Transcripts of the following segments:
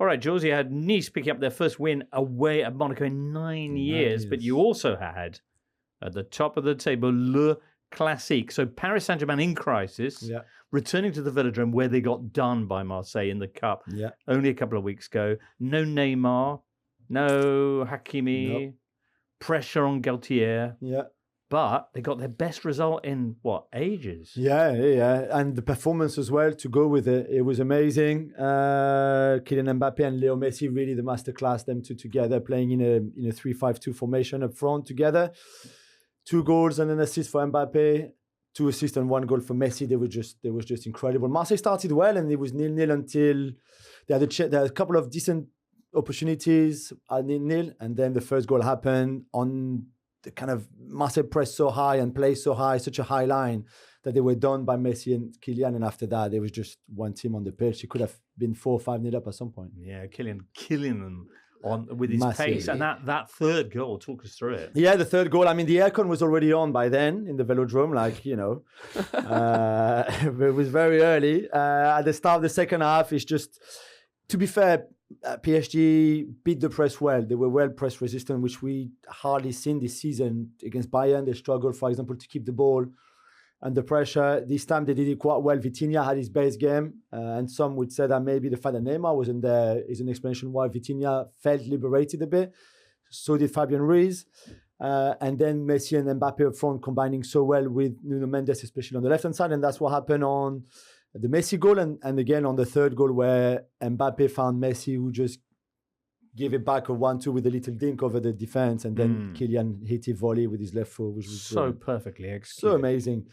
All right, Jules, you had Nice picking up their first win away at Monaco in 9 years, but you also had, at the top of the table, Le Classique. So Paris Saint-Germain in crisis, returning to the Velodrome where they got done by Marseille in the Cup only a couple of weeks ago. No Neymar, no Hakimi, pressure on Galtier. But they got their best result in, ages? Yeah. And the performance as well to go with it. It was amazing. Kylian Mbappe and Leo Messi, really the masterclass, them two together, playing in a 3-5-2 formation up front together. 2 goals and an assist for Mbappe, 2 assists and 1 goal for Messi. They was just incredible. Marseille started well and it was 0-0 until they had a couple of decent opportunities at 0-0, and then the first goal happened on the kind of Marseille press so high and play so high, such a high line that they were done by Messi and Kylian. And after that, there was just one team on the pitch. It could have been 4 or 5-0 up at some point. Yeah, Kylian killing them with his pace. And that third goal, talk us through it. Yeah, the third goal. I mean, the aircon was already on by then in the Velodrome, it was very early. At the start of the second half, it's just, to be fair, PSG beat the press well. They were well press resistant, which we hardly seen this season. Against Bayern, they struggled, for example, to keep the ball under pressure. This time they did it quite well. Vitinha had his best game, and some would say that maybe the fact that Neymar wasn't there is an explanation why Vitinha felt liberated a bit. So did Fabian Ruiz. And then Messi and Mbappe up front combining so well with Nuno Mendes, especially on the left-hand side. And that's what happened on the Messi goal and again on the third goal where Mbappe found Messi, who just gave it back a 1-2 with a little dink over the defense, and then Kylian hit a volley with his left foot, which was so perfectly executed. So amazing.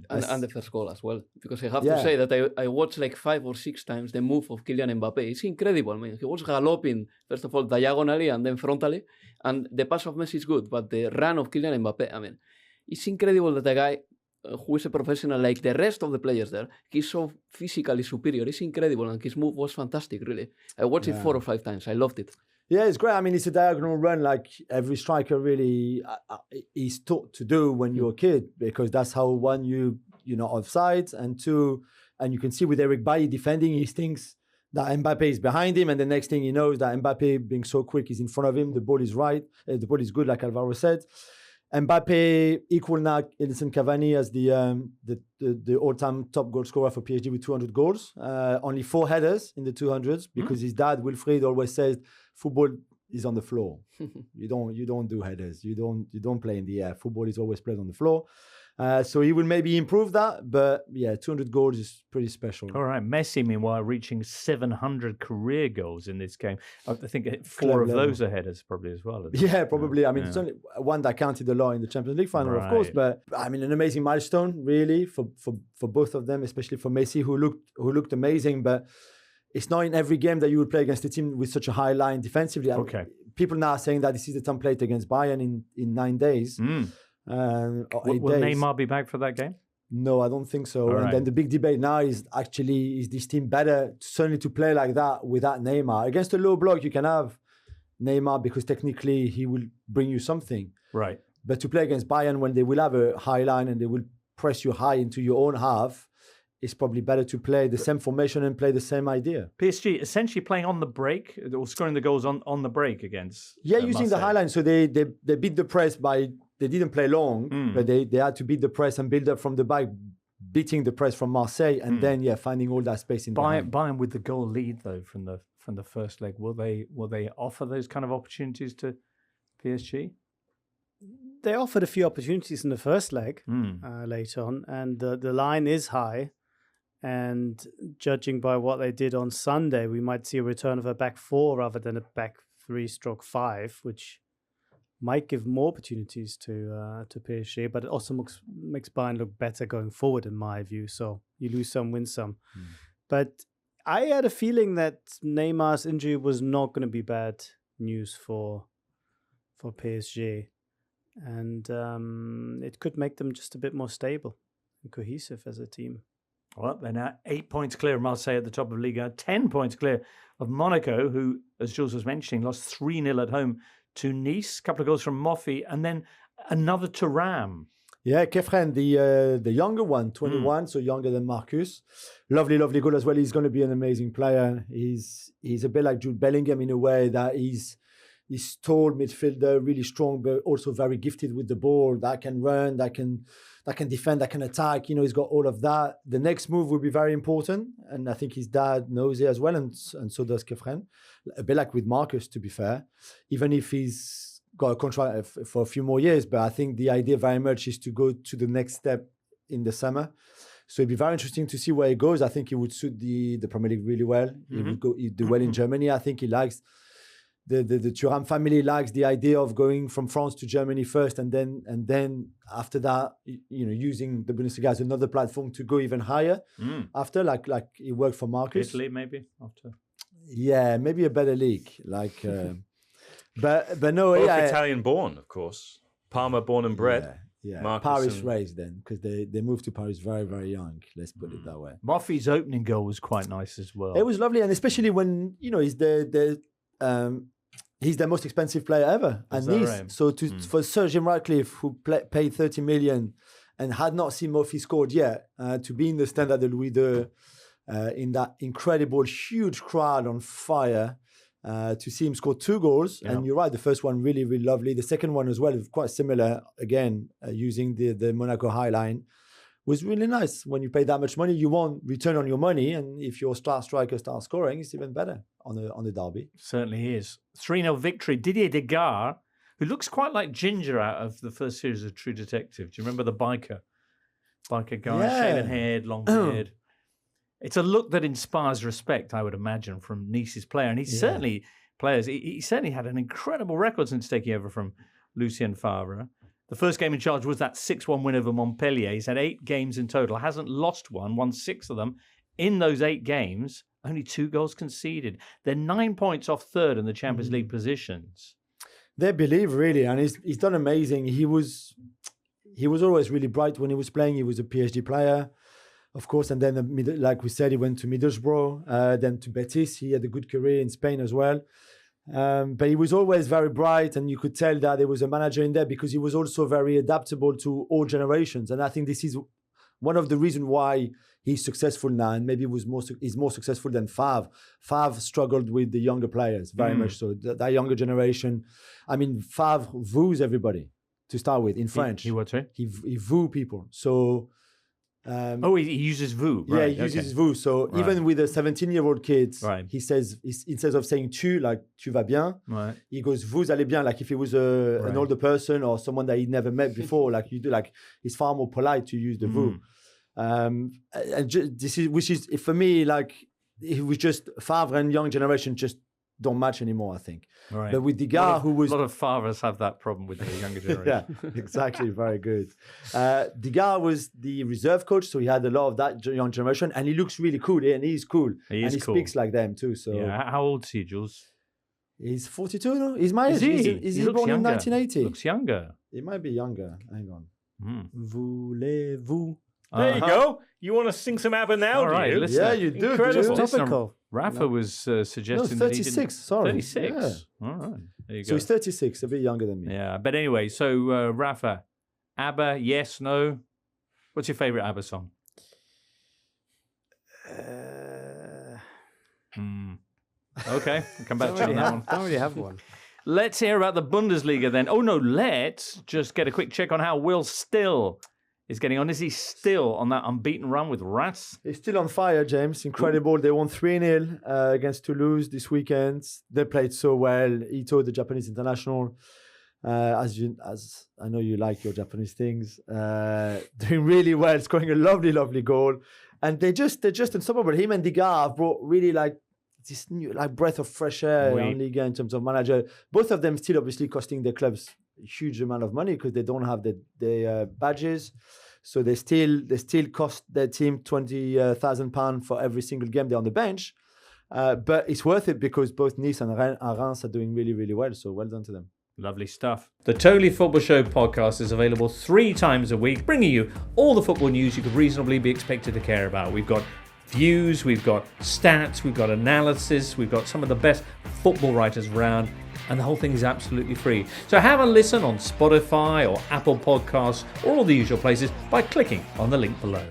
And the first goal as well, because I have to say that I watched like 5 or 6 times the move of Kylian Mbappe. It's incredible. I mean, he was galloping, first of all, diagonally and then frontally, and the pass of Messi is good, but the run of Kylian Mbappe, I mean, it's incredible that a guy who is a professional like the rest of the players there, he's so physically superior. It's incredible, and his move was fantastic, really. I watched it 4 or 5 times. I loved it. Yeah, it's great. I mean, it's a diagonal run like every striker really is taught to do when you're a kid, because that's how, one, you're not offsides, and 2, and you can see with Eric Bailly defending, he thinks that Mbappe is behind him, and the next thing he knows that Mbappe, being so quick, is in front of him. The ball is right. The ball is good, like Alvaro said. Mbappe equal now Edinson Cavani as the all-time top goal scorer for PSG with 200 goals. Only 4 headers in the 200s, because his dad Wilfried always says football is on the floor. You don't do headers. You don't play in the air. Football is always played on the floor. So he will maybe improve that, but yeah, 200 goals is pretty special. All right, Messi, meanwhile, reaching 700 career goals in this game. I think 4 of those are headers probably as well. Yeah, probably. I mean, it's only one that counted a lot in the Champions League final, of course, but I mean, an amazing milestone, really, for both of them, especially for Messi, who looked amazing, but it's not in every game that you would play against a team with such a high line defensively. Okay. People now are saying that this is the template against Bayern in 9 days. Will Neymar be back for that game? No, I don't think so. And then the big debate now is this team better certainly to play like that without Neymar? Against a low block, you can have Neymar because technically he will bring you something. Right. But to play against Bayern when they will have a high line and they will press you high into your own half, it's probably better to play the same formation and play the same idea. PSG essentially playing on the break or scoring the goals on the break against using Marseille. the high line. So they beat the press by... They didn't play long, but they had to beat the press and build up from the back, beating the press from Marseille, and then finding all that space in Bayern with the goal lead though from the first leg. Will they offer those kind of opportunities to PSG? They offered a few opportunities in the first leg later on, and the line is high. And judging by what they did on Sunday, we might see a return of a back 4 rather than a back 3/5, which might give more opportunities to PSG, but it also makes Bayern look better going forward, in my view. So you lose some, win some. But I had a feeling that Neymar's injury was not going to be bad news for PSG, and it could make them just a bit more stable and cohesive as a team. Well, they're now 8 points clear of Marseille at the top of Ligue, 10 points clear of Monaco, who, as Jules was mentioning, lost 3-0 at home to Nice. A couple of goals from Moffi, and then another to Ram. Yeah, Kefren, the younger one, 21, so younger than Marcus. Lovely goal as well. He's going to be an amazing player. He's a bit like Jude Bellingham in a way that he's tall midfielder, really strong, but also very gifted with the ball. That can run, that can defend, that can attack. You know, he's got all of that. The next move will be very important, and I think his dad knows it as well, and so does Kefren. A bit like with Marcus, to be fair, even if he's got a contract for a few more years, but I think the idea very much is to go to the next step in the summer. So it'd be very interesting to see where he goes. I think he would suit the Premier League really well. He'd do well in Germany. I think he likes the Thuram family likes the idea of going from France to Germany first, and then after that, you know, using the Bundesliga as another platform to go even higher. After, like it worked for Marcus. Italy maybe after. Yeah, maybe a better league like. But no, both Italian born, of course. Parma born and bred. Yeah. Paris raised then, because they moved to Paris very, very young. Let's put it that way. Murphy's opening goal was quite nice as well. It was lovely, and especially when, you know, he's the most expensive player ever at Nice. Right? So for Sir Jim Ratcliffe, who paid 30 million and had not seen Murphy scored yet, to be in the stand at the Louis II in that incredible, huge crowd on fire. To see him score 2 goals, and you're right, the first one really, really lovely. The second one as well, quite similar, again, using the Monaco High Line, was really nice. When you pay that much money, you want return on your money, and if your star striker starts scoring, it's even better on the derby. Certainly is. 3-0 victory. Didier Degas, who looks quite like Ginger out of the first series of True Detective. Do you remember the biker guy, shaven head, long beard? It's a look that inspires respect, I would imagine, from Nice's player. And he's certainly he certainly had an incredible record since taking over from Lucien Favre. The first game in charge was that 6-1 win over Montpellier. He's had 8 games in total, hasn't lost one, won 6 of them. In those 8 games, only 2 goals conceded. They're 9 points off third in the Champions League positions. They believe, really, and he's done amazing. He was always really bright when he was playing. He was a PSG player, of course, and then, like we said, he went to Middlesbrough, then to Betis. He had a good career in Spain as well. But he was always very bright, and you could tell that there was a manager in there because he was also very adaptable to all generations. And I think this is one of the reasons why he's successful now, and maybe he's more successful than Favre. Favre struggled with the younger players, very much so. That younger generation. I mean, Favre woos everybody to start with in French. He what, sorry? He woo people. So... he uses vous. Right, yeah, he uses vous. So even with a 17-year-old kid, he says, instead of saying tu, like tu vas bien, he goes vous allez bien, like if he was an older person or someone that he'd never met before, like you do, like it's far more polite to use the vous. And which is for me, like it was just Favre and young generation just don't match anymore, I think. Right. But with Degas, who was... A lot of fathers have that problem with the younger generation. Yeah, exactly. Very good. Degas was the reserve coach, so he had a lot of that young generation, and he looks really cool, and he's cool. He speaks like them too. So yeah. How old is he, Jules? He's 42, no? He's my age. Is he born in 1980? Looks younger. He might be younger. Hang on. Voulez-vous? There you go. You want to sing some ABBA now, all right, do you? Listen, yeah, you do. Incredible. Topical. Rafa was suggesting 36, that he didn't... sorry. 36. Yeah. All right. There you go. So he's 36, a bit younger than me. Yeah, but anyway, so Rafa, ABBA, yes, no? What's your favourite ABBA song? Okay, I'll come back to you on that one. Don't really have one. Let's hear about the Bundesliga then. Oh no, let's just get a quick check on how Will Still is getting on. Is he still on that unbeaten run with Rats? He's still on fire, James. Incredible. They won 3-0 against Toulouse this weekend. They played so well. Ito, the Japanese international, as I know you like your Japanese things, doing really well, scoring a lovely, lovely goal. And they're just unstoppable. Him and Degas have brought really like this new breath of fresh air on Ligue in terms of manager. Both of them still obviously costing their clubs a huge amount of money because they don't have the badges. So they still cost their team £20,000 for every single game they're on the bench. But it's worth it because both Nice and Reims are doing really, really well. So well done to them. Lovely stuff. The Totally Football Show podcast is available 3 times a week, bringing you all the football news you could reasonably be expected to care about. We've got views, we've got stats, we've got analysis, we've got some of the best football writers around. and the whole thing is absolutely free. So have a listen on Spotify or Apple Podcasts or all the usual places by clicking on the link below.